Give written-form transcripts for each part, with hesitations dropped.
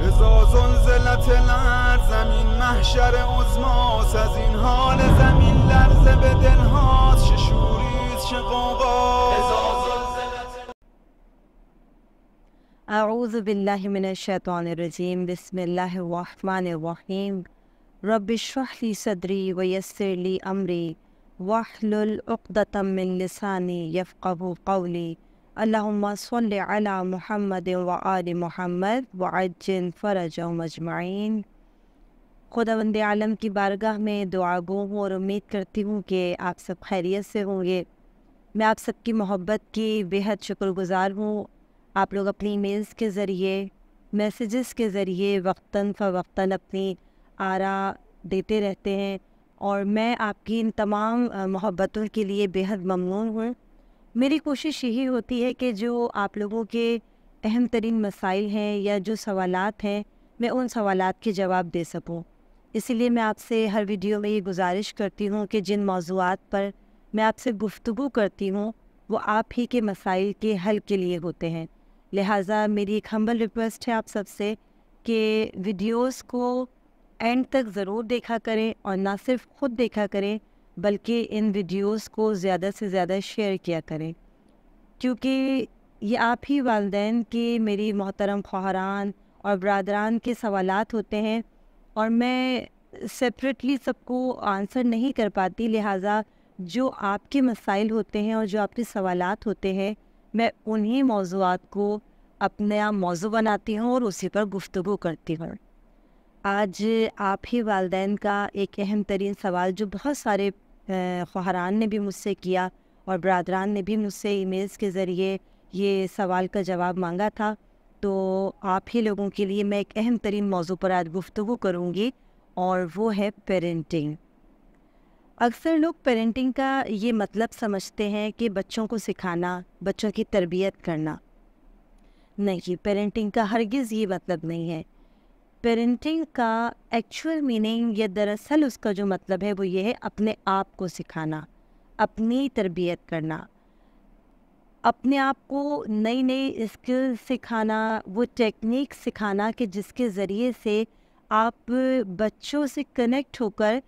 اذا زلزلت الارض زمین محشر عظماست از این حال زمین لرزه به دلهاست چه شوریست چه غوغاست اعوذ باللہ من الشیطان الرجیم بسم اللہ الرحمن الرحیم رب اشرح لی صدری ویسر لی امری واحلل عقدۃ من لسانی یفقہوا قولی اللہم صل علی محمد وآل محمد وعجل فرجہم اجمعین۔ خداوند عالم کی بارگاہ میں دعا گو ہوں اور امید کرتی ہوں کہ آپ سب خیریت سے ہوں گے۔ میں آپ سب کی محبت کی بےحد شکر گزار ہوں۔ آپ لوگ اپنی ایمیلز کے ذریعے، میسیجز کے ذریعے وقتاً فوقتاً اپنی آراء دیتے رہتے ہیں، اور میں آپ کی ان تمام محبتوں کے لیے بےحد ممنون ہوں۔ میری کوشش یہی ہوتی ہے کہ جو آپ لوگوں کے اہم ترین مسائل ہیں یا جو سوالات ہیں، میں ان سوالات کے جواب دے سکوں۔ اسی لیے میں آپ سے ہر ویڈیو میں یہ گزارش کرتی ہوں کہ جن موضوعات پر میں آپ سے گفتگو کرتی ہوں وہ آپ ہی کے مسائل کے حل کے لیے ہوتے ہیں۔ لہٰذا میری ایک ہمبل ریکویسٹ ہے آپ سب سے کہ ویڈیوز کو اینڈ تک ضرور دیکھا کریں، اور نہ صرف خود دیکھا کریں بلکہ ان ویڈیوز کو زیادہ سے زیادہ شیئر کیا کریں، کیونکہ یہ آپ ہی والدین کے، میری محترم خواہران اور برادران کے سوالات ہوتے ہیں، اور میں سپریٹلی سب کو آنسر نہیں کر پاتی۔ لہٰذا جو آپ کے مسائل ہوتے ہیں اور جو آپ کے سوالات ہوتے ہیں، میں انہی موضوعات کو اپنا موضوع بناتی ہوں اور اسی پر گفتگو کرتی ہوں۔ آج آپ ہی والدین کا ایک اہم ترین سوال جو بہت سارے خواہران نے بھی مجھ سے کیا اور برادران نے بھی مجھ سے ای میلز کے ذریعے یہ سوال کا جواب مانگا تھا، تو آپ ہی لوگوں کے لیے میں ایک اہم ترین موضوع پر آج گفتگو کروں گی، اور وہ ہے پیرنٹنگ۔ اکثر لوگ پیرنٹنگ کا یہ مطلب سمجھتے ہیں کہ بچوں کو سکھانا، بچوں کی تربیت کرنا۔ نہیں، پیرنٹنگ کا ہرگز یہ مطلب نہیں ہے۔ پیرنٹنگ کا ایکچوئل میننگ یا دراصل اس کا جو مطلب ہے وہ یہ ہے اپنے آپ کو سکھانا، اپنی تربیت کرنا، اپنے آپ کو نئی نئی اسکل سکھانا، وہ ٹیکنیک سکھانا کہ جس کے ذریعے سے آپ بچوں سے کنیکٹ ہو کر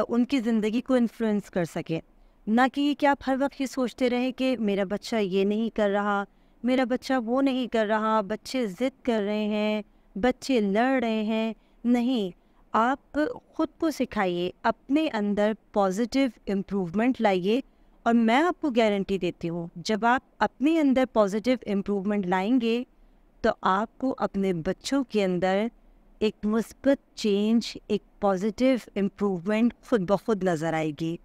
ان کی زندگی کو انفلوئنس کر سکیں۔ نہ کہ آپ ہر وقت یہ سوچتے رہیں کہ میرا بچہ یہ نہیں کر رہا، میرا بچہ وہ نہیں کر رہا، بچے ضد کر رہے ہیں، بچے لڑ رہے ہیں۔ نہیں، آپ خود کو سکھائیے، اپنے اندر پازیٹیو امپروومنٹ لائیے، اور میں آپ کو گارنٹی دیتی ہوں جب آپ اپنے اندر پازیٹیو امپروومنٹ لائیں گے تو آپ کو اپنے بچوں کے اندر ایک مثبت چینج، ایک پازیٹیو امپروومنٹ خود بخود نظر آئے گی۔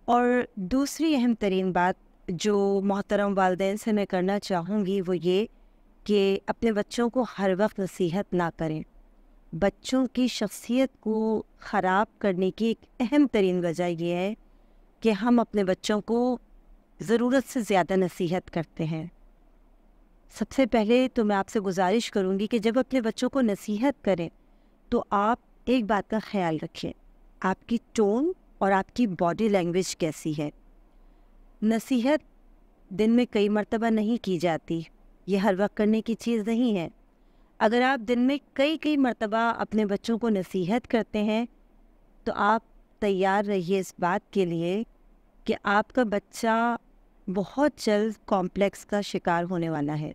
اور دوسری اہم ترین بات جو محترم والدین سے میں کرنا چاہوں گی وہ یہ کہ اپنے بچوں کو ہر وقت نصیحت نہ کریں۔ بچوں کی شخصیت کو خراب کرنے کی ایک اہم ترین وجہ یہ ہے کہ ہم اپنے بچوں کو ضرورت سے زیادہ نصیحت کرتے ہیں۔ سب سے پہلے تو میں آپ سے گزارش کروں گی کہ جب اپنے بچوں کو نصیحت کریں تو آپ ایک بات کا خیال رکھیں، آپ کی ٹون اور آپ کی باڈی لینگویج کیسی ہے۔ نصیحت دن میں کئی مرتبہ نہیں کی جاتی، یہ ہر وقت کرنے کی چیز نہیں ہے۔ اگر آپ دن میں کئی مرتبہ اپنے بچوں کو نصیحت کرتے ہیں تو آپ تیار رہیے اس بات کے لیے کہ آپ کا بچہ بہت جلد کمپلیکس کا شکار ہونے والا ہے،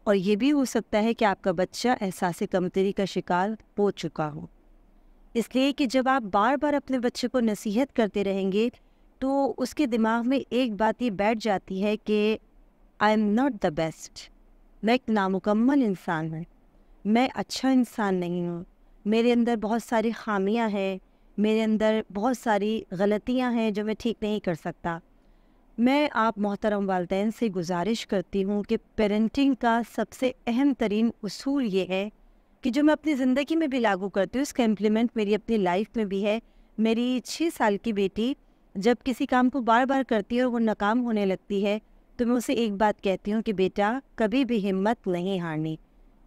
اور یہ بھی ہو سکتا ہے کہ آپ کا بچہ احساس کمتری کا شکار ہو چکا ہو۔ اس لیے کہ جب آپ بار بار اپنے بچے کو نصیحت کرتے رہیں گے تو اس کے دماغ میں ایک بات یہ بیٹھ جاتی ہے کہ I am not the best, میں ایک نامکمل انسان ہوں، میں اچھا انسان نہیں ہوں، میرے اندر بہت ساری خامیاں ہیں، میرے اندر بہت ساری غلطیاں ہیں جو میں ٹھیک نہیں کر سکتا۔ میں آپ محترم والدین سے گزارش کرتی ہوں کہ پیرنٹنگ کا سب سے اہم ترین اصول یہ ہے کہ جو میں اپنی زندگی میں بھی لاگو کرتی ہوں، اس کا امپلیمنٹ میری اپنی لائف میں بھی ہے۔ میری 6 سال کی بیٹی جب کسی کام کو بار بار کرتی ہے اور وہ ناکام ہونے لگتی ہے تو میں اسے ایک بات کہتی ہوں کہ بیٹا کبھی بھی ہمت نہیں ہارنی۔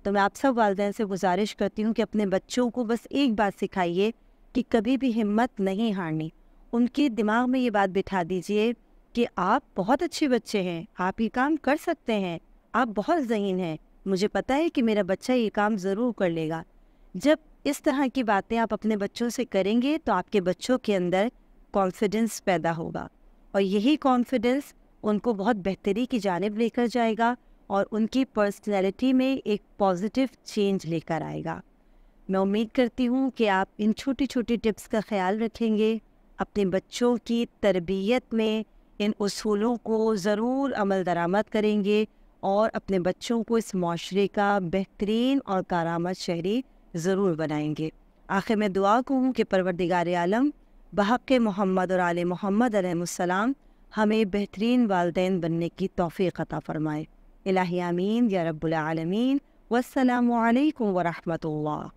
تو میں آپ سب والدین سے گزارش کرتی ہوں کہ اپنے بچوں کو بس ایک بات سکھائیے کہ کبھی بھی ہمت نہیں ہارنی. ان کے دماغ میں یہ بات بٹھا دیجئے کہ آپ بہت اچھے بچے ہیں، آپ یہ کام کر سکتے ہیں، آپ بہت ذہین ہیں، مجھے پتہ ہے کہ میرا بچہ یہ کام ضرور کر لے گا. جب اس طرح کی باتیں آپ اپنے بچوں سے کریں گے تو آپ کے بچوں کے اندر کانفیڈنس پیدا ہوگا، اور یہی کانفیڈنس ان کو بہت بہتری کی جانب لے کر جائے گا اور ان کی پرسنالٹی میں ایک پازیٹیو چینج لے کر آئے گا. میں امید کرتی ہوں کہ آپ ان چھوٹی چھوٹی ٹپس کا خیال رکھیں گے، اپنے بچوں کی تربیت میں ان اصولوں کو ضرور عمل درآمد کریں گے اور اپنے بچوں کو اس معاشرے کا بہترین اور کارآمد شہری ضرور بنائیں گے. آخر میں دعا کروں کہ پروردگار عالم بحق محمد اور آل محمد علیہ السلام ہمیں بہترین والدین بننے کی توفیق عطا فرمائے. الہی آمین یا رب العالمین. والسلام علیکم ورحمۃ اللہ.